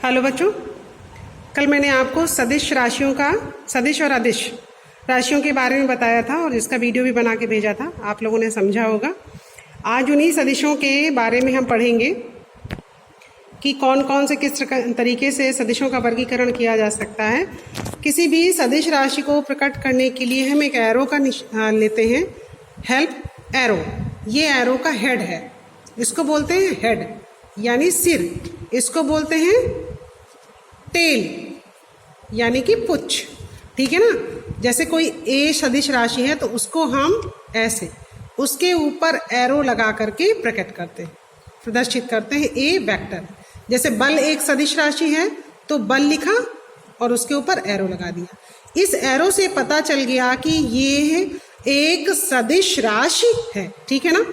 Hello बच्चों, कल मैंने आपको सदिश राशियों का सदिश और अदिश राशियों के बारे में बताया था और इसका वीडियो भी बना के भेजा था। आप लोगों ने समझा होगा। आज उन्हीं सदिशों के बारे में हम पढ़ेंगे कि कौन कौन से किस तरीके से सदिशों का वर्गीकरण किया जा सकता है। किसी भी सदिश राशि को प्रकट करने के लिए हम एक एरो का लेते हैं, हेल्प एरो। ये एरो का हेड है, इसको बोलते हैं हेड यानी सिर। इसको बोलते हैं टेल यानी कि पुच्छ। ठीक है ना। जैसे कोई ए सदिश राशि है तो उसको हम ऐसे उसके ऊपर एरो लगा करके प्रदर्शित करते हैं ए वेक्टर। जैसे बल एक सदिश राशि है तो बल लिखा और उसके ऊपर एरो लगा दिया। इस एरो से पता चल गया कि ये एक सदिश राशि है। ठीक है ना।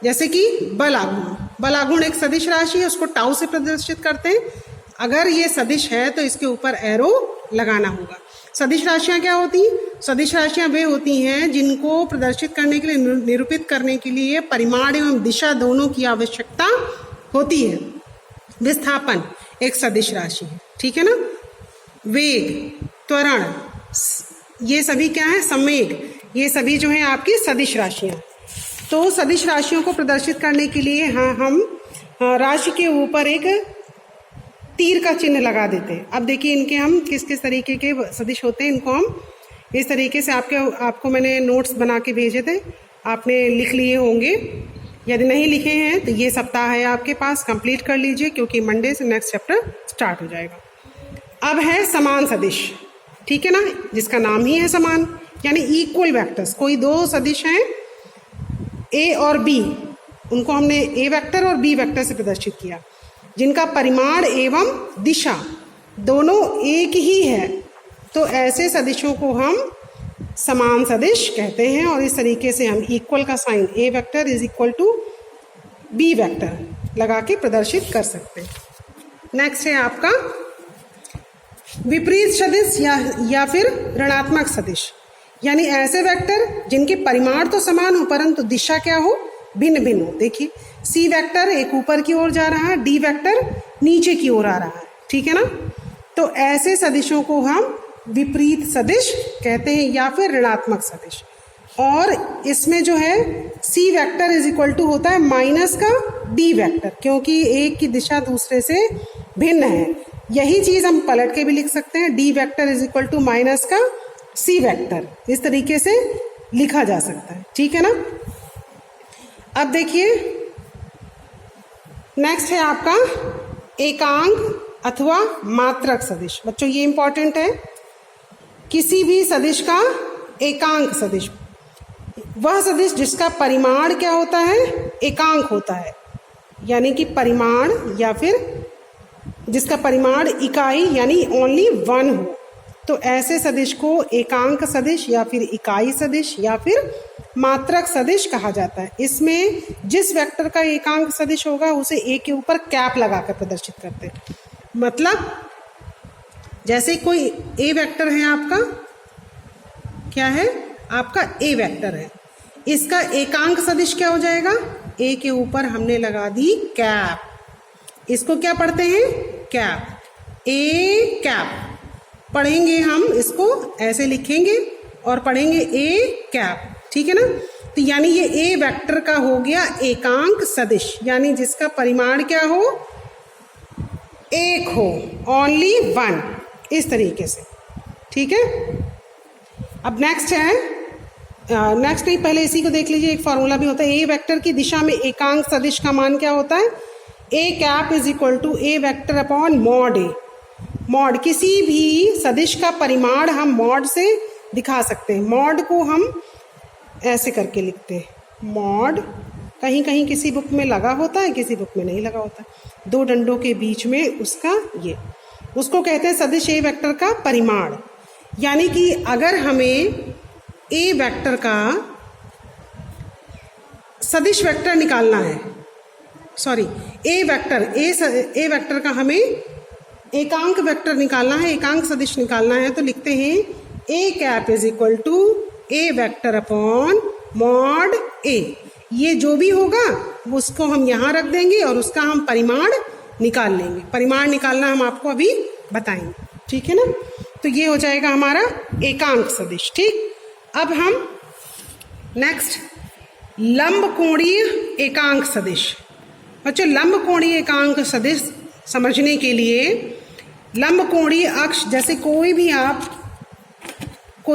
जैसे कि बल आघूर्ण एक सदिश राशि है, उसको टाउ से प्रदर्शित करते हैं। अगर ये सदिश है तो इसके ऊपर एरो लगाना होगा। सदिश राशियां क्या होती हैं? सदिश राशियां वे होती हैं जिनको प्रदर्शित करने के लिए, निरूपित करने के लिए परिमाण एवं दिशा दोनों की आवश्यकता होती है। विस्थापन एक सदिश राशि है। ठीक है ना। वेग, त्वरण, ये सभी क्या है? संवेग, ये सभी जो है आपकी सदिश राशियां। तो सदिश राशियों को प्रदर्शित करने के लिए हम राशि के ऊपर एक तीर का चिन्ह लगा देते हैं। अब देखिए इनके हम किस किस तरीके के सदिश होते हैं। इनको हम इस तरीके से आपको मैंने नोट्स बना के भेजे थे, आपने लिख लिए होंगे। यदि नहीं लिखे हैं तो ये सप्ताह है आपके पास, कंप्लीट कर लीजिए क्योंकि मंडे से नेक्स्ट चैप्टर स्टार्ट हो जाएगा। अब है समान सदिश। ठीक है ना, जिसका नाम ही है समान यानी इक्वल वेक्टर्स। कोई दो सदिश हैं ए और बी, उनको हमने ए वेक्टर और बी वेक्टर से प्रदर्शित किया, जिनका परिमाण एवं दिशा दोनों एक ही है। तो ऐसे सदिशों को हम समान सदिश कहते हैं। और इस तरीके से हम इक्वल का sign A vector is equal to B vector लगा के प्रदर्शित कर सकते हैं। नेक्स्ट है आपका विपरीत सदिश या फिर ऋणात्मक सदिश, यानी ऐसे वेक्टर जिनके परिमाण तो समान हो परंतु दिशा क्या हो? भिन्न भिन्न हो। देखिए सी वेक्टर एक ऊपर की ओर जा रहा है, डी वेक्टर नीचे की ओर आ रहा है। ठीक है ना। तो ऐसे सदिशों को हम विपरीत सदिश कहते हैं या फिर ऋणात्मक सदिश। और इसमें जो है C vector is equal to होता है माइनस का डी वेक्टर, क्योंकि एक की दिशा दूसरे से भिन्न है। यही चीज हम पलट के भी लिख सकते हैं, D vector is equal to minus का सी वेक्टर। इस तरीके से लिखा जा सकता है। ठीक है ना। अब देखिए नेक्स्ट है आपका एकांक अथवा मात्रक सदिश। बच्चों ये इंपॉर्टेंट है। किसी भी सदिश का एकांक सदिश, वह सदिश जिसका परिमाण क्या होता है? एकांक होता है, यानी कि परिमाण या फिर जिसका परिमाण इकाई यानी ओनली वन हो। तो ऐसे सदिश को एकांक सदिश या फिर इकाई सदिश या फिर मात्रक सदिश कहा जाता है। इसमें जिस वेक्टर का एकांक सदिश होगा उसे ए के ऊपर कैप लगाकर प्रदर्शित करते हैं। मतलब जैसे कोई ए वेक्टर है आपका, क्या है? आपका ए वेक्टर है, इसका एकांक सदिश क्या हो जाएगा? ए के ऊपर हमने लगा दी कैप। इसको क्या पढ़ते हैं? कैप। ए कैप पढ़ेंगे हम, इसको ऐसे लिखेंगे और पढ़ेंगे ए कैप। ठीक है ना। तो यानी ये ए वेक्टर का हो गया एकांक सदिश, यानी जिसका परिमाण क्या हो? एक हो, ओनली वन, इस तरीके से। ठीक है। अब नेक्स्ट है, नेक्स्ट नहीं पहले इसी को देख लीजिए। एक फॉर्मूला भी होता है, ए वेक्टर की दिशा में एकांक सदिश का मान क्या होता है? A cap is equal to A vector upon mod A. Mod, किसी भी सदिश का परिमाण हम मॉड से दिखा सकते हैं। मॉड को हम ऐसे करके लिखते हैं, मॉड। कहीं कहीं किसी बुक में लगा होता है, किसी बुक में नहीं लगा होता। दो डंडों के बीच में उसका ये, उसको कहते हैं सदिश ए वेक्टर का परिमाण। यानी कि अगर हमें ए वेक्टर का सदिश वेक्टर निकालना है, सॉरी ए वेक्टर का हमें एकांक वेक्टर निकालना है, एकांक सदिश निकालना है, तो लिखते हैं A cap is equal to A vector upon mod A. ये जो भी होगा उसको हम यहाँ रख देंगे और उसका हम परिमाण निकाल लेंगे। परिमाण निकालना हम आपको अभी बताएंगे, ठीक है ना। तो ये हो जाएगा हमारा एकांक सदिश। ठीक, अब हम नेक्स्ट लंबकोणीय एकांक सदिश। बच्चों, लंबकोणीय एकांक सदिश समझने के लिए लंबकोणीय अक्ष, जैसे कोई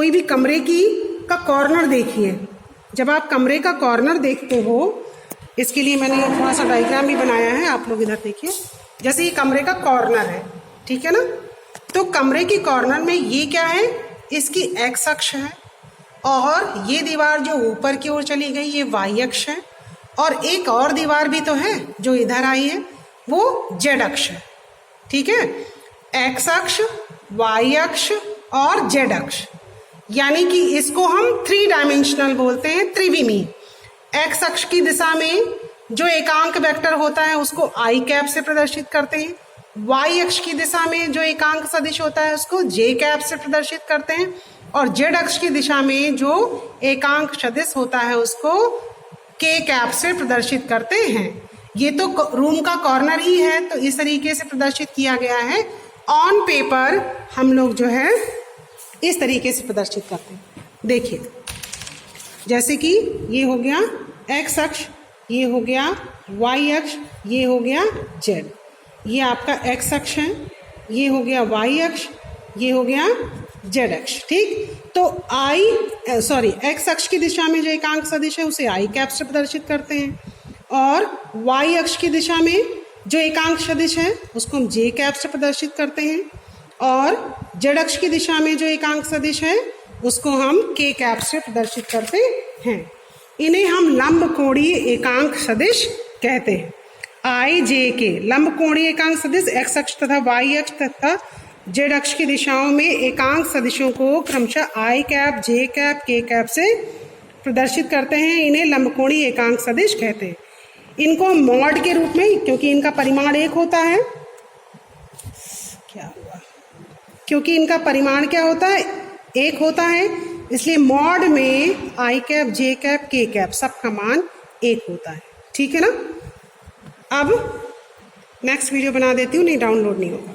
भी कमरे का कॉर्नर देखिए। जब आप कमरे का कॉर्नर देखते हो, इसके लिए मैंने थोड़ा सा डायग्राम भी बनाया है, आप लोग इधर देखिए। जैसे ये कमरे का कॉर्नर है, ठीक है ना। तो कमरे की कॉर्नर में ये क्या है, इसकी एक्स अक्ष है, और ये दीवार जो ऊपर की ओर चली गई ये वाई अक्ष है, और एक और दीवार भी तो है जो इधर आई है, वो जेड अक्ष है। ठीक है, एक्स अक्ष, वाई अक्ष और जेड अक्ष, यानी कि इसको हम 3 डायमेंशनल बोलते हैं, त्रिविमीय। एक्स अक्ष की दिशा में जो एकांक वेक्टर होता है उसको आई कैप से प्रदर्शित करते हैं। वाई अक्ष की दिशा में जो एकांक सदिश होता है उसको जे कैप से प्रदर्शित करते हैं, और जेड अक्ष की दिशा में जो एकांक सदिश होता है उसको के कैप से प्रदर्शित करते हैं। ये तो रूम का कॉर्नर ही है, तो इस तरीके से प्रदर्शित किया गया है। ऑन पेपर हम लोग जो है इस तरीके से प्रदर्शित करते हैं। देखिए, जैसे कि ये हो गया एक्स अक्ष, ये हो गया वाई अक्ष, ये हो गया जेड। ये आपका एक्स अक्ष है, ये हो गया वाई अक्ष, ये हो गया जेड अक्ष। ठीक, तो एक्स अक्ष की दिशा में जो एकांक सदिश है उसे आई कैप से प्रदर्शित करते हैं, और वाई अक्ष की दिशा में जो एकांक सदिश है उसको हम जे कैप से प्रदर्शित करते हैं, और जेड अक्ष की दिशा में जो एकांक सदिश है उसको हम के कैप से प्रदर्शित करते हैं। इन्हें हम लंबकोणीय एकांक सदिश कहते हैं। आई जे के लंबकोणीय एकांक सदिश एक्स अक्ष तथा वाई अक्ष तथा जेड अक्ष की दिशाओं में एकांक सदिशों को क्रमशः आई कैप, जे कैप, के कैप से प्रदर्शित करते हैं। इन्हें लंबकोणीय एकांक सदिश कहते हैं। इनको मॉड के रूप में, क्योंकि इनका परिमाण एक होता है, क्या हुआ, क्योंकि इनका परिमाण क्या होता है, एक होता है, इसलिए मॉड में आई कैप, जे कैप, के कैप सबका मान एक होता है। ठीक है ना। अब नेक्स्ट वीडियो बना देती हूँ, नहीं डाउनलोड नहीं होगा।